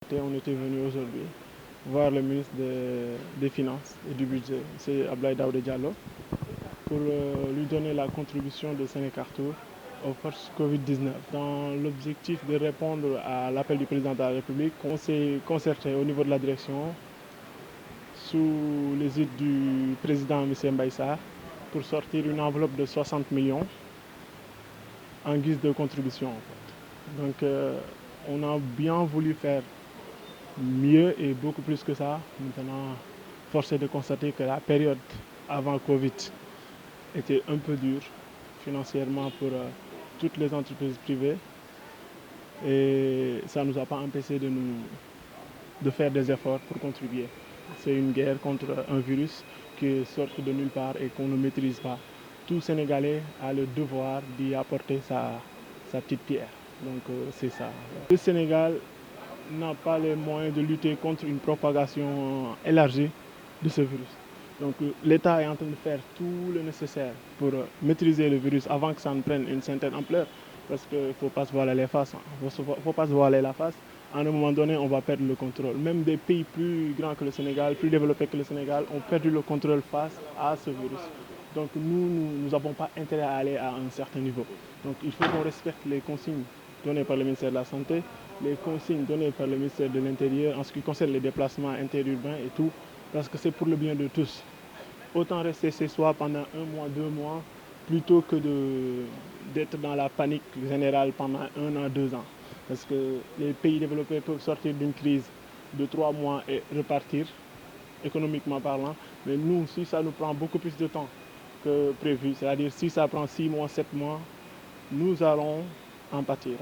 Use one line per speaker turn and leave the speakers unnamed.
On était venu aujourd'hui voir le ministre des Finances et du Budget, c'est Abdoulaye Daouda Diallo, pour lui donner la contribution de Sénécartour aux forces Covid-19. Dans l'objectif de répondre à l'appel du président de la République, on s'est concerté au niveau de la direction sous l'égide du président M. Mbaïssa pour sortir une enveloppe de 60 millions en guise de contribution. En fait. Donc on a bien voulu faire mieux et beaucoup plus que ça. Maintenant, force est de constater que la période avant Covid était un peu dure financièrement pour toutes les entreprises privées et ça ne nous a pas empêché de faire des efforts pour contribuer. C'est une guerre contre un virus qui sort de nulle part et qu'on ne maîtrise pas. Tout Sénégalais a le devoir d'y apporter sa petite pierre. Donc c'est ça. Le Sénégal n'a pas les moyens de lutter contre une propagation élargie de ce virus. Donc l'État est en train de faire tout le nécessaire pour maîtriser le virus avant que ça ne prenne une certaine ampleur. Parce qu'il ne faut pas se voiler les faces. Il ne faut pas se voiler la face. À un moment donné, on va perdre le contrôle. Même des pays plus grands que le Sénégal, plus développés que le Sénégal, ont perdu le contrôle face à ce virus. Donc nous n'avons pas intérêt à aller à un certain niveau. Donc il faut qu'on respecte les consignes données par le ministère de la Santé, les consignes données par le ministère de l'Intérieur en ce qui concerne les déplacements interurbains et tout, parce que c'est pour le bien de tous. Autant rester chez soi pendant 1 mois, 2 mois, plutôt que d'être dans la panique générale pendant 1 an, 2 ans. Parce que les pays développés peuvent sortir d'une crise de 3 mois et repartir, économiquement parlant. Mais nous, si ça nous prend beaucoup plus de temps que prévu, c'est-à-dire si ça prend 6 mois, 7 mois, nous allons en pâtir.